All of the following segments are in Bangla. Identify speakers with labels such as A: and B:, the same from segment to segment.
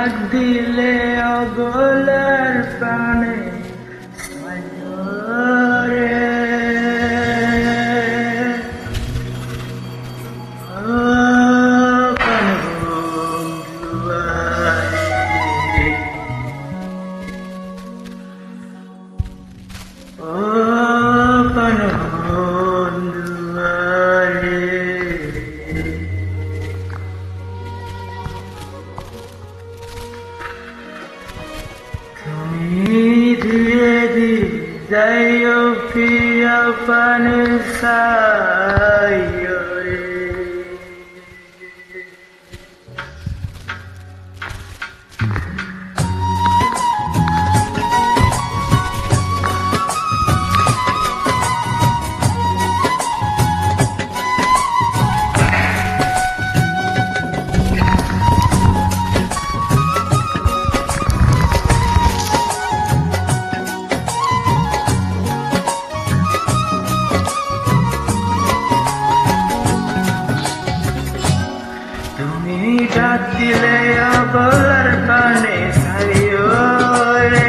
A: ডাক দিলে অবলার প্রাণে রে धीरे धीरे जाइयो पिया पान सायो रे डाक दिले अबलर पाने सायो रे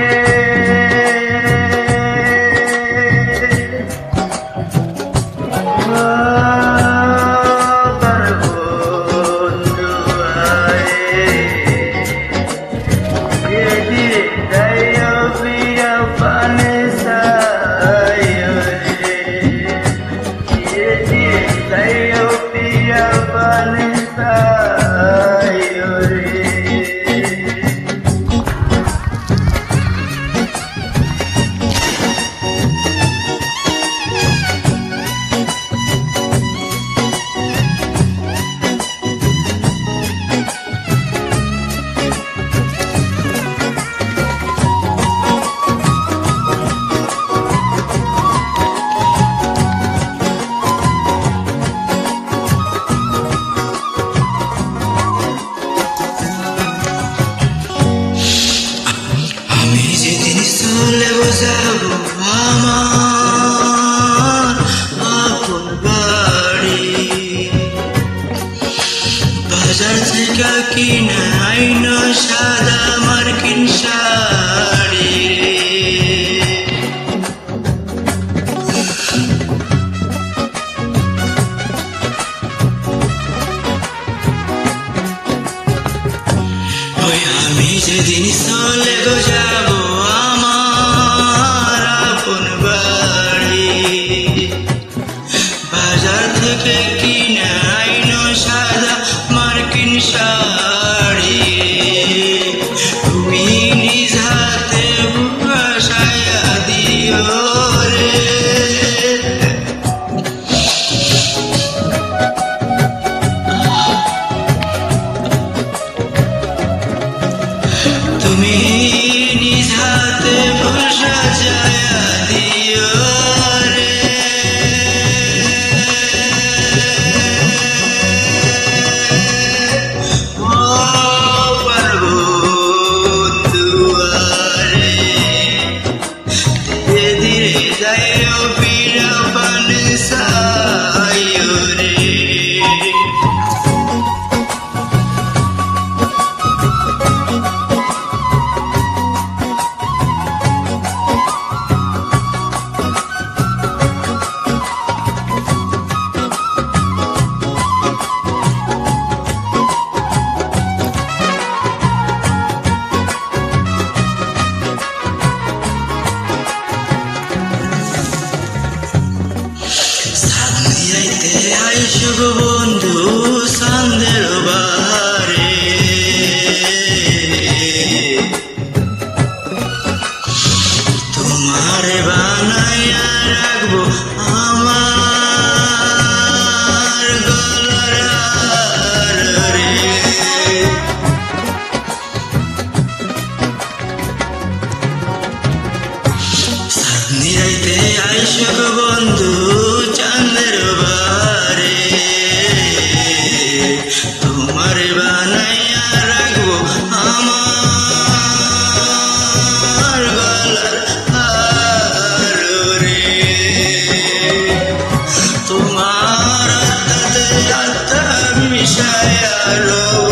A: আমার আপন বাড়ি বাজার থেকে কিনে আইনো সাদা মার্কিন শাড়ি ওই আমি যেদিন চলে গো যাবো বাজার থেকে কিনে আইনো সাদা মার্কিন শাড়ি তুমি নিজ হাতে বসায়া দিও রে তুমি নিজ হাতে বসায়া দিও শুভ বন্ধু সন্দের বারে তোমার বানাইয়া রাখবো আমার গলার রে নিরাইতে আইসব বন্ধু চাঁদের বারে তোমার বানাইয়া রাখবো আমার গলার হার রে তোমার আত্মাতে আত্মা মিশায়া রব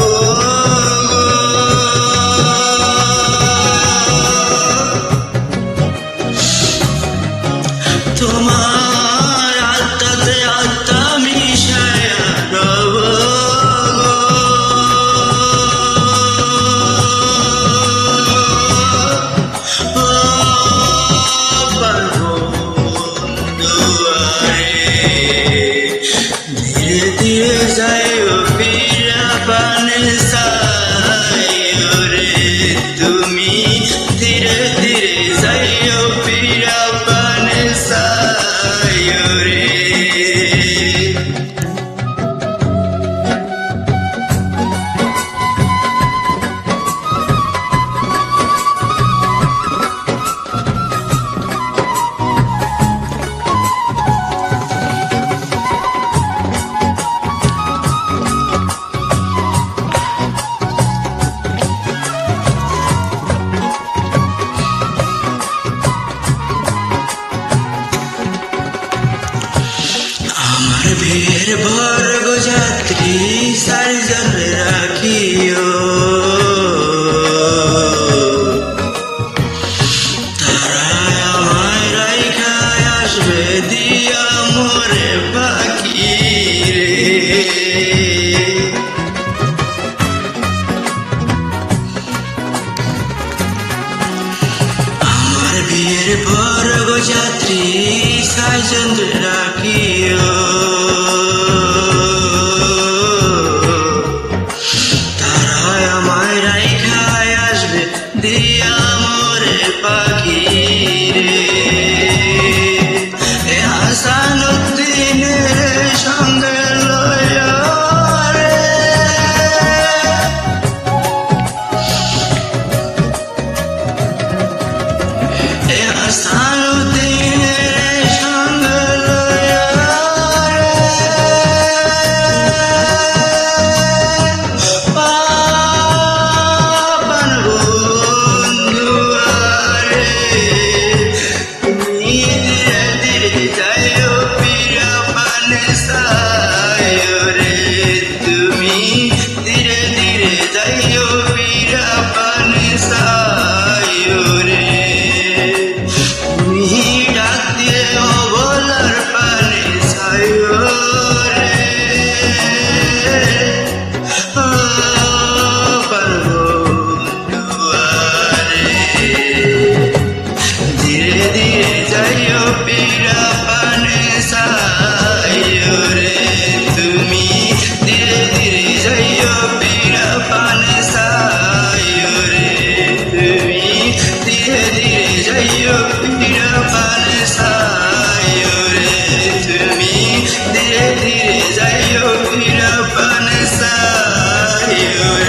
A: ধীরে ধীরে যাইও পিরা পানে সায়ো রে আমার বিয়ের বর্গ যাত্রী চারজন রাখিও তারা আমায় রাইখায় আসবে দিয়া মোরে বাকি রে আমার বিয়ের বর্গ যাত্রী চারজন রাখিও দিয়া মোরে পাখি রে এ হাসানুদ্দিনের সঙ্গে লয়া রে এ হাসানুদ্দিনের সঙ্গে লয়া রে ধীরে ধীরে যাইও পিরা পানে সায়ো